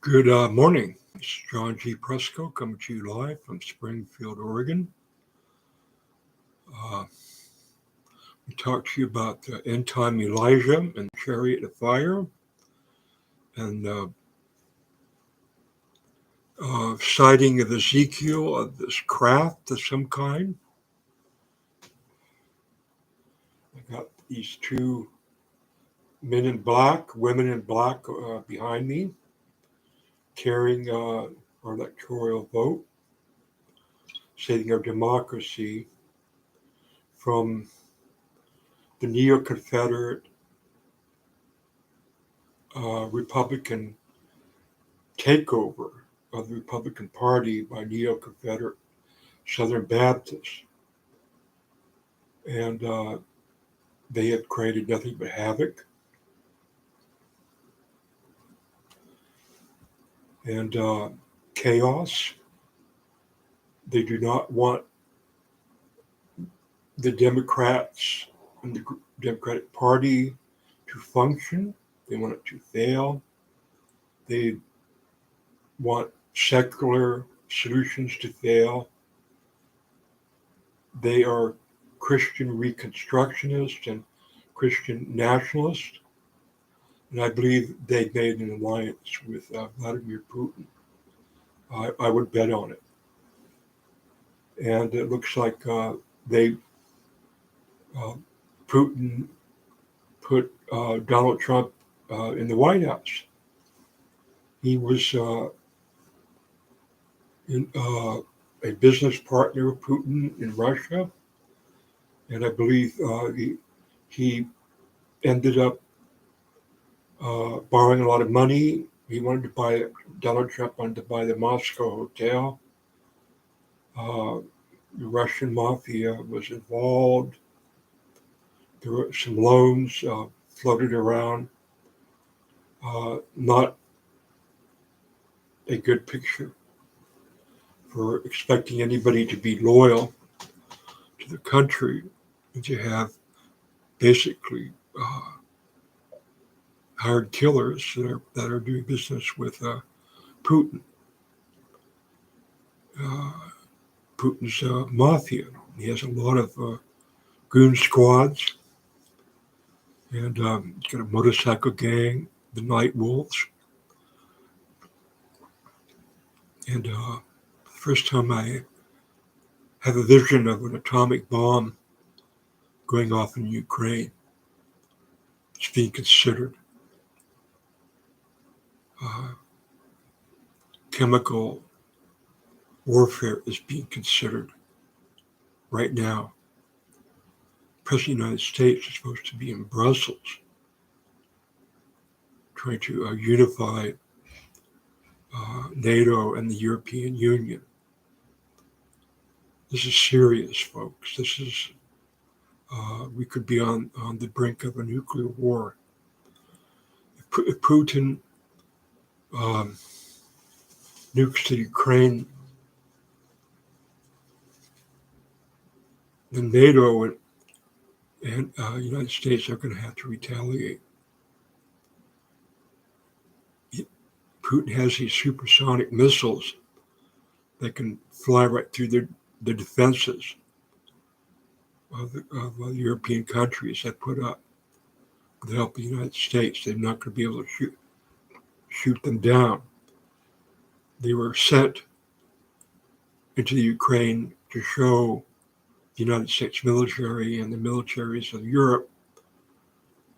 Good morning. It's John G. Presco coming to you live from Springfield, Oregon. Uh, we talked to you about the end time Elijah and the Chariot of Fire and sighting of Ezekiel of this craft of some kind. I got these two men in black, women in black behind me carrying our electoral vote, saving our democracy from the neo-Confederate Republican takeover of the Republican Party by neo-Confederate Southern Baptists. And they have created nothing but havoc and chaos. They do not want the Democrats and the Democratic Party to function. They want it to fail. They want secular solutions to fail. They are Christian Reconstructionists and Christian nationalists. And I believe they made an alliance with Vladimir Putin. I would bet on it. And it looks like Putin put Donald Trump in the White House. He was a business partner of Putin in Russia, and I believe he ended up borrowing a lot of money. Donald Trump wanted to buy the Moscow hotel. The Russian mafia was involved. There were some loans floated around. Not a good picture for expecting anybody to be loyal to the country and to have basically hired killers that are doing business with Putin. Putin's mafia. He has a lot of goon squads, and he's got a motorcycle gang, the Night Wolves. And the first time I have a vision of an atomic bomb going off in Ukraine, it's being considered. Chemical warfare is being considered right now. The President of the United States is supposed to be in Brussels trying to unify NATO and the European Union. This is serious, folks. This is, we could be on the brink of a nuclear war. If Putin nukes the Ukraine, then NATO and United States are going to have to retaliate. Putin has these supersonic missiles that can fly right through the defenses of the European countries that put up with the help of the United States. They're not going to be able to shoot them down. They were sent into the Ukraine to show the United States military and the militaries of Europe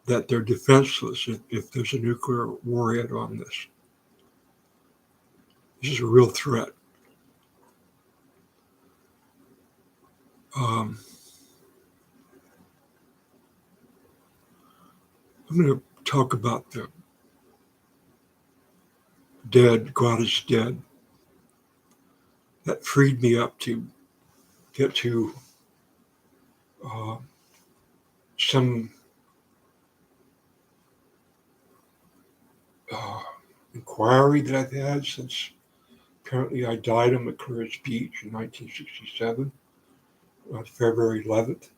that they're defenseless if there's a nuclear warhead on this. This is a real threat. I'm going to talk about the dead, God is dead. That freed me up to get to some inquiry that I've had since apparently I died on McClure's Beach in 1967, on February 11th,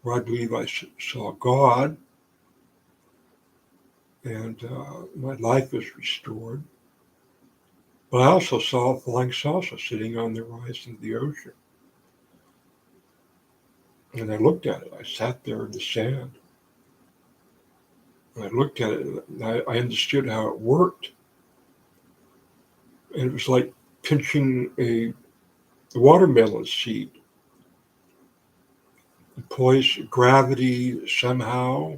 where I believe I saw God and my life was restored. But I also saw a flying saucer sitting on the horizon of the ocean. And I looked at it. I sat there in the sand. And I looked at it, and I understood how it worked. And it was like pinching a watermelon seed. Employs gravity somehow.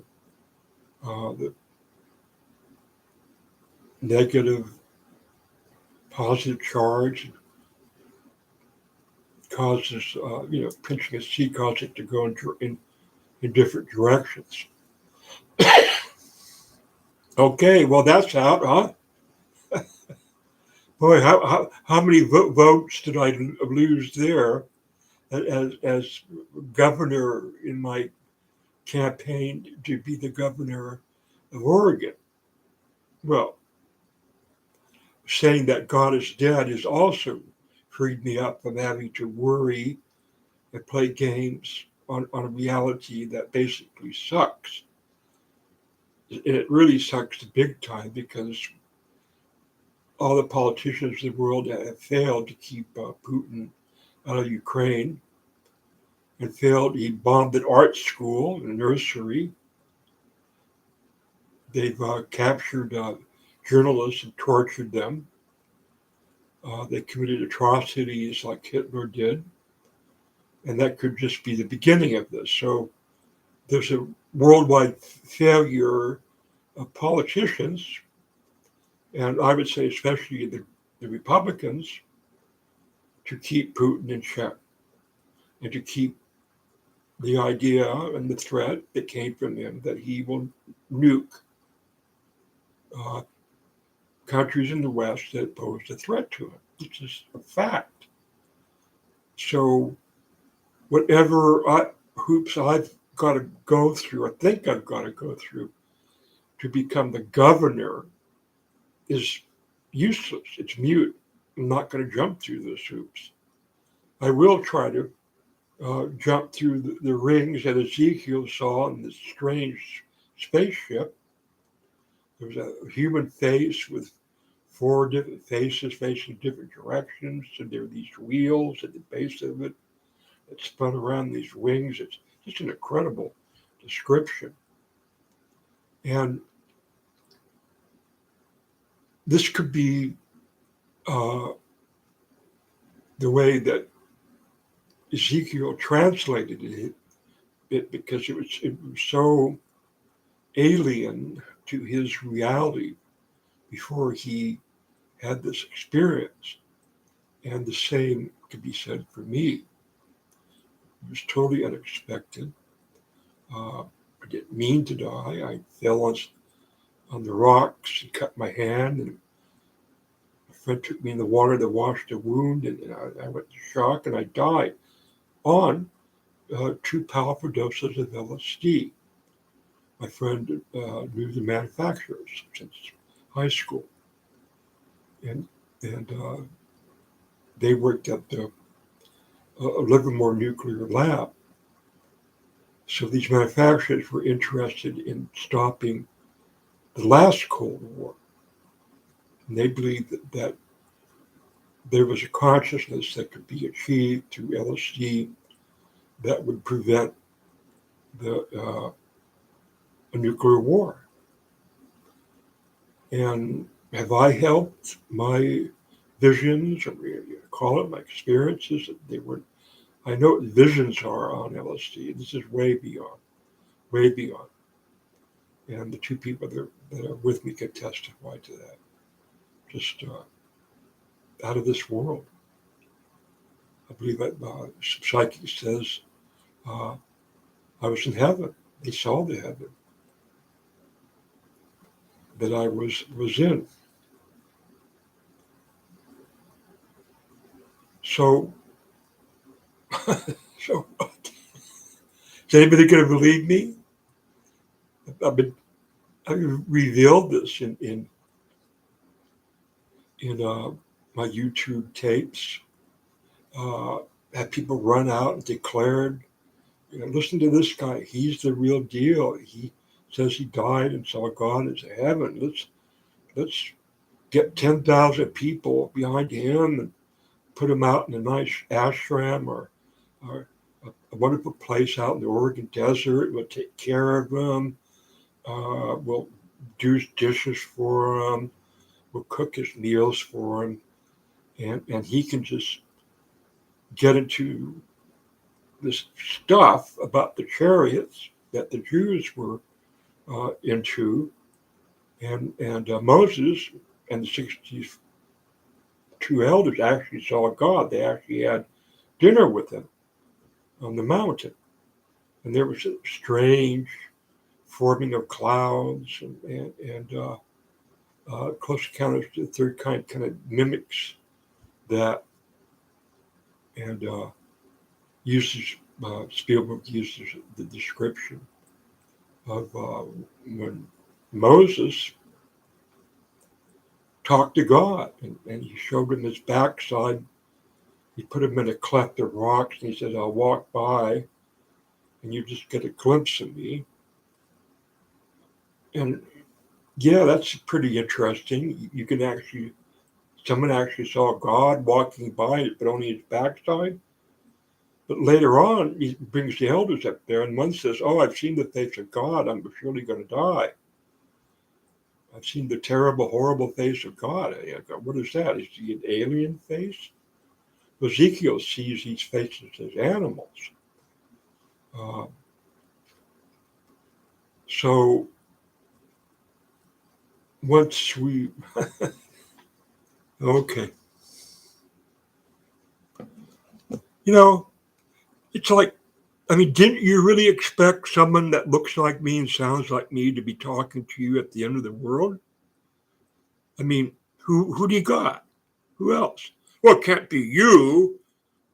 The negative, positive charge causes, pinching a seed causes it to go in different directions. Okay, well, that's out, huh? Boy, how many votes did I lose there as governor in my campaign to be the governor of Oregon? Well, saying that God is dead has also freed me up from having to worry and play games on a reality that basically sucks. And it really sucks big time because all the politicians in the world have failed to keep Putin out of Ukraine and failed. He bombed an art school and a nursery. They've captured journalists and tortured them. They committed atrocities like Hitler did. And that could just be the beginning of this. So there's a worldwide failure of politicians, and I would say especially the Republicans, to keep Putin in check and to keep the idea and the threat that came from him that he will nuke uh, countries in the West that pose a threat to him. It's just a fact. So whatever hoops I've got to go through, I think I've got to go through to become the governor is useless. It's mute. I'm not going to jump through those hoops. I will try to jump through the rings that Ezekiel saw in this strange spaceship. There was a human face with four different faces facing different directions, and there were these wheels at the base of it that spun around these wings. It's just an incredible description. And this could be uh, the way that Ezekiel translated it because it was so alien to his reality before he had this experience. And the same could be said for me. It was totally unexpected. I didn't mean to die. I fell on the rocks and cut my hand, and a friend took me in the water to wash the wound, and I went to shock and I died on 2 powerful doses of LSD. My friend knew the manufacturers since high school, and they worked at the Livermore Nuclear Lab. So these manufacturers were interested in stopping the last Cold War. And they believed that there was a consciousness that could be achieved through LSD that would prevent a nuclear war. And have I helped my visions, or you call it my experiences? They were. I know what visions are on LSD. This is way beyond, way beyond. And the two people that are with me can testify to that. Just out of this world. I believe that some psychic says I was in heaven. They saw the heaven that I was in. So, so is anybody going to believe me? I've revealed this in my YouTube tapes. Had people run out and declared, listen to this guy. He's the real deal. says he died and saw God as a heaven. Let's get 10,000 people behind him and put him out in a nice ashram or a wonderful place out in the Oregon desert. We'll take care of him. We'll do dishes for him. We'll cook his meals for him. And he can just get into this stuff about the chariots that the Jews were into. And Moses and the 62 elders actually saw God. They actually had dinner with him on the mountain. And there was a strange forming of clouds and Close Encounters of the Third Kind of mimics that and Spielberg uses the description of when Moses talked to God and he showed him his backside. He put him in a cleft of rocks and he said, I'll walk by and you just get a glimpse of me. And yeah, that's pretty interesting. You can actually, someone actually saw God walking by, but only his backside. But later on, he brings the elders up there, and one says, oh, I've seen the face of God. I'm surely going to die. I've seen the terrible, horrible face of God. I go, what is that? Is he an alien face? Ezekiel sees these faces as animals. So once we, okay. You know, it's like, I mean, didn't you really expect someone that looks like me and sounds like me to be talking to you at the end of the world? I mean, who do you got? Who else? Well, it can't be you.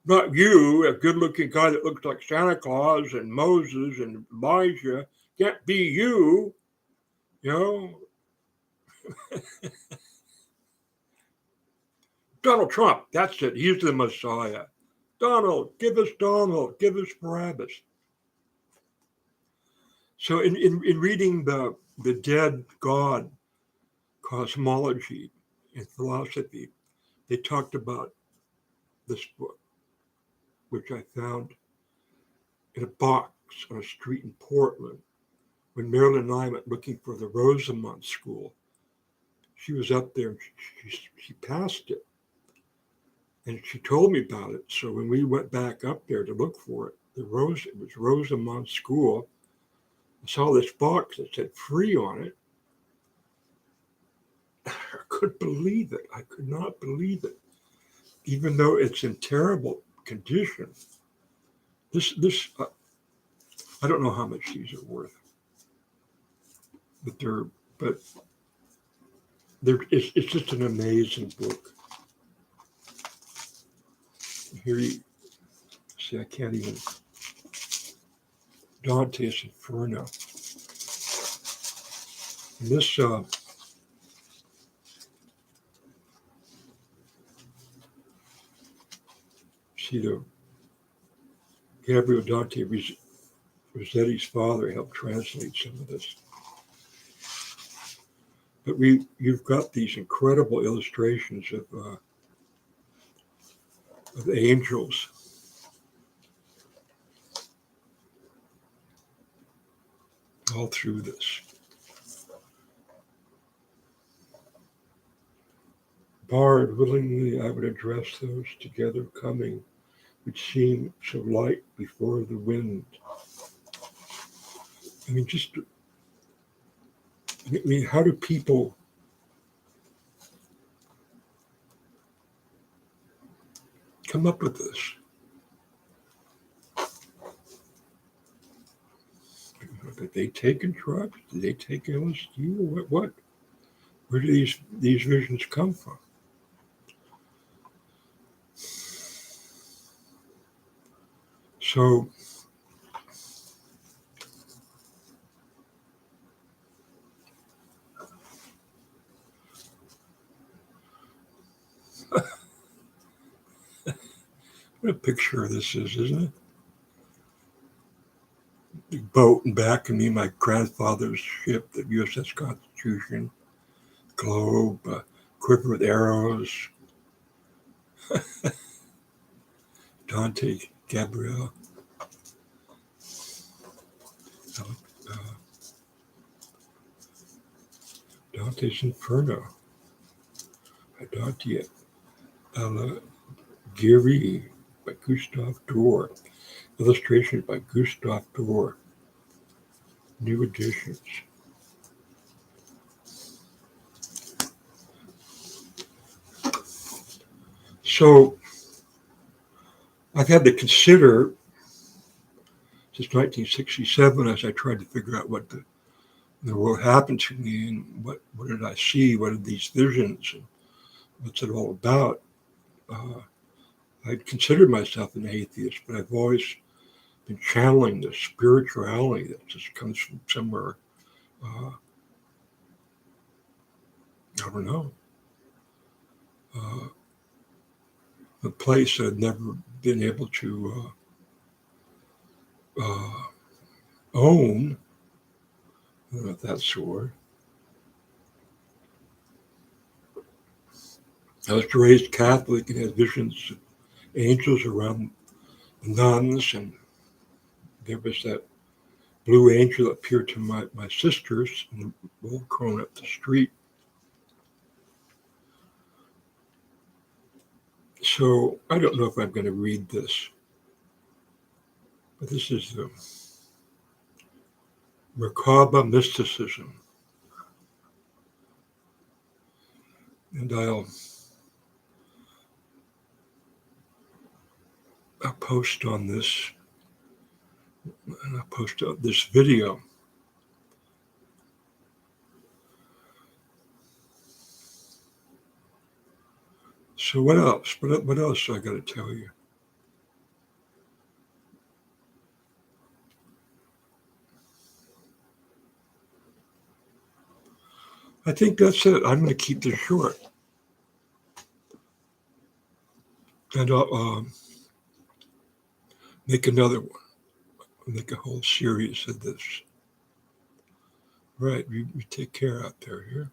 Not you, a good-looking guy that looks like Santa Claus and Moses and Elijah. Can't be you. You know, Donald Trump. That's it. He's the Messiah. Donald, give us Donald. Give us Barabbas. So in reading the dead God cosmology and philosophy, they talked about this book, which I found in a box on a street in Portland when Marilyn and I went looking for the Rosamond School. She was up there and she passed it. And she told me about it. So when we went back up there to look for it, it was Rosamond School. I saw this box that said free on it. I couldn't believe it. I could not believe it. Even though it's in terrible condition. This I don't know how much these are worth. But it's just an amazing book. Here you see, I can't even. Dante's Inferno. And this see the Gabriel Dante Rossetti's father helped translate some of this. But you've got these incredible illustrations of angels. All through this. Barred willingly I would address those together coming, which seem so light before the wind. I mean, how do people come up with this? Did they take drugs? Did they take LSD? What? Where do these visions come from? So what a picture of this is, isn't it? boat, and back of me, my grandfather's ship, the USS Constitution, globe, quiver with arrows, Dante Gabriel, uh, Dante's Inferno, Dante Alighieri by Gustave Doré, illustrations by Gustave Doré, new editions. So I've had to consider since 1967 as I tried to figure out what the world happened to me and what did I see, what are these visions, and what's it all about. I'd considered myself an atheist, but I've always been channeling this spirituality that just comes from somewhere, I don't know, uh, a place I've never been able to own. I don't know if that's the word. I was raised Catholic and had visions of angels around the nuns, and there was that blue angel that appeared to my sisters in the old crone up the street. So I don't know if I'm going to read this, but this is the Merkaba mysticism. And I'll post on this, and I'll post this video. So what else? What else I got to tell you? I think that's it. I'm going to keep this short, and I'll make another one. I'll make a whole series of this. Right, you take care out there here.